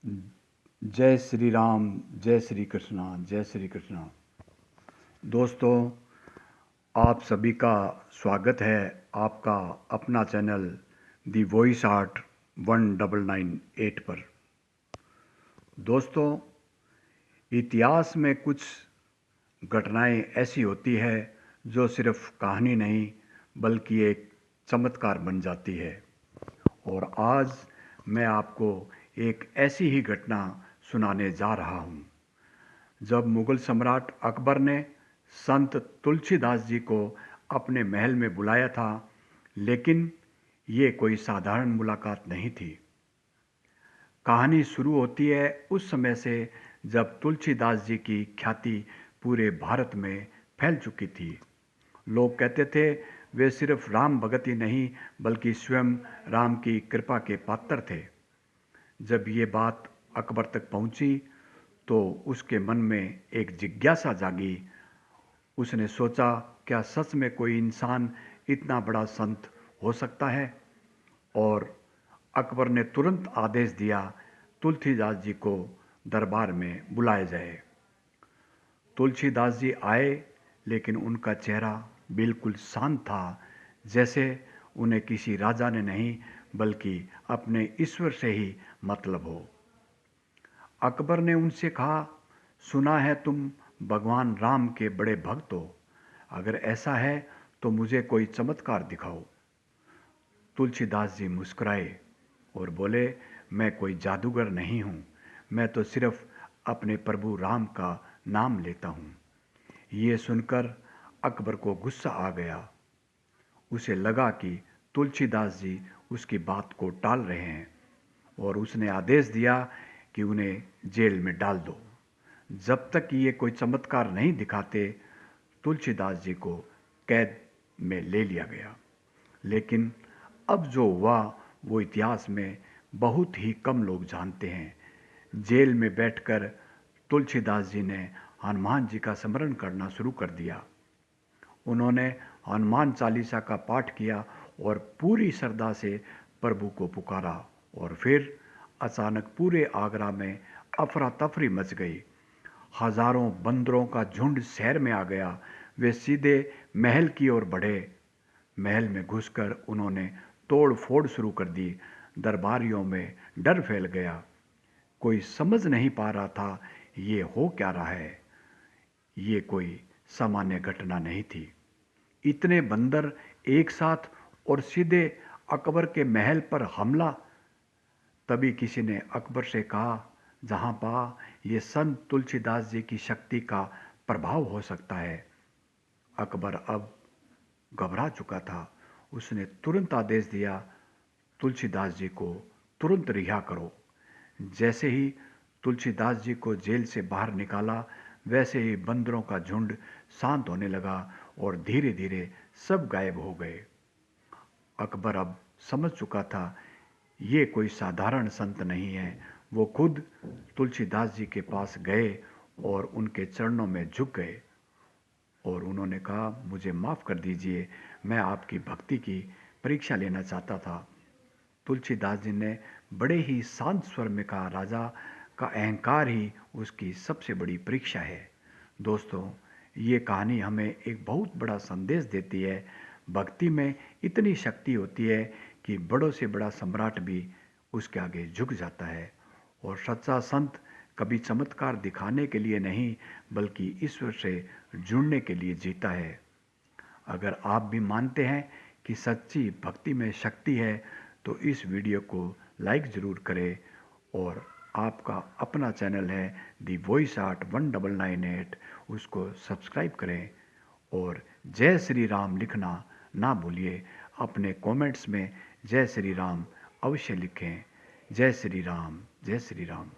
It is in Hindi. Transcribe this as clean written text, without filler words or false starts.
जय श्री राम, जय श्री कृष्णा, जय श्री कृष्णा। दोस्तों, आप सभी का स्वागत है आपका अपना चैनल दी वॉइस आर्ट 1998 पर। दोस्तों, इतिहास में कुछ घटनाएं ऐसी होती है जो सिर्फ कहानी नहीं बल्कि एक चमत्कार बन जाती है। और आज मैं आपको एक ऐसी ही घटना सुनाने जा रहा हूँ। जब मुगल सम्राट अकबर ने संत तुलसीदास जी को अपने महल में बुलाया था, लेकिन ये कोई साधारण मुलाकात नहीं थी। कहानी शुरू होती है उस समय से जब तुलसीदास जी की ख्याति पूरे भारत में फैल चुकी थी। लोग कहते थे वे सिर्फ राम भगत ही नहीं बल्कि स्वयं राम की कृपा के पात्र थे। जब ये बात अकबर तक पहुंची तो उसके मन में एक जिज्ञासा जागी। उसने सोचा, क्या सच में कोई इंसान इतना बड़ा संत हो सकता है? और अकबर ने तुरंत आदेश दिया, तुलसीदास जी को दरबार में बुलाया जाए। तुलसीदास जी आए, लेकिन उनका चेहरा बिल्कुल शांत था, जैसे उन्हें किसी राजा ने नहीं बल्कि अपने ईश्वर से ही मतलब हो। अकबर ने उनसे कहा, सुना है तुम भगवान राम के बड़े भक्त हो। अगर ऐसा है तो मुझे कोई चमत्कार दिखाओ। तुलसीदास जी मुस्कुराए और बोले, मैं कोई जादूगर नहीं हूँ, मैं तो सिर्फ अपने प्रभु राम का नाम लेता हूँ। ये सुनकर अकबर को गुस्सा आ गया। उसे लगा कि तुलसीदास जी उसकी बात को टाल रहे हैं और उसने आदेश दिया कि उन्हें जेल में डाल दो। जब तक ये कोई चमत्कार नहीं दिखाते, तुलसीदास जी को कैद में ले लिया गया। लेकिन अब जो हुआ वो इतिहास में बहुत ही कम लोग जानते हैं। जेल में बैठकर तुलसीदास जी ने हनुमान जी का स्मरण करना शुरू कर दिया। उन्होंने हनुमान चालीसा का पाठ किया और पूरी श्रद्धा से प्रभु को पुकारा। और फिर अचानक पूरे आगरा में अफरा तफरी मच गई। हजारों बंदरों का झुंड शहर में आ गया। वे सीधे महल की ओर बढ़े। महल में घुसकर उन्होंने तोड़ फोड़ शुरू कर दी। दरबारियों में डर फैल गया। कोई समझ नहीं पा रहा था ये हो क्या रहा है। ये कोई सामान्य घटना नहीं थी। इतने बंदर एक साथ और सीधे अकबर के महल पर हमला। तभी किसी ने अकबर से कहा, जहां पा ये संत तुलसीदास जी की शक्ति का प्रभाव हो सकता है। अकबर अब घबरा चुका था। उसने तुरंत आदेश दिया, तुलसीदास जी को तुरंत रिहा करो। जैसे ही तुलसीदास जी को जेल से बाहर निकाला, वैसे ही बंदरों का झुंड शांत होने लगा और धीरे धीरे सब गायब हो गए। अकबर अब समझ चुका था ये कोई साधारण संत नहीं है। वो खुद तुलसीदास जी के पास गए और उनके चरणों में झुक गए और उन्होंने कहा, मुझे माफ़ कर दीजिए, मैं आपकी भक्ति की परीक्षा लेना चाहता था। तुलसीदास जी ने बड़े ही शांत स्वर में कहा, राजा का अहंकार ही उसकी सबसे बड़ी परीक्षा है। दोस्तों, ये कहानी हमें एक बहुत बड़ा संदेश देती है। भक्ति में इतनी शक्ति होती है कि बड़ों से बड़ा सम्राट भी उसके आगे झुक जाता है। और सच्चा संत कभी चमत्कार दिखाने के लिए नहीं बल्कि ईश्वर से जुड़ने के लिए जीता है। अगर आप भी मानते हैं कि सच्ची भक्ति में शक्ति है तो इस वीडियो को लाइक ज़रूर करें। और आपका अपना चैनल है दी वॉइस आर्ट 1998, उसको सब्सक्राइब करें। और जय श्री राम लिखना ना भूलिए। अपने कमेंट्स में जय श्री राम अवश्य लिखें। जय श्री राम, जय श्री राम।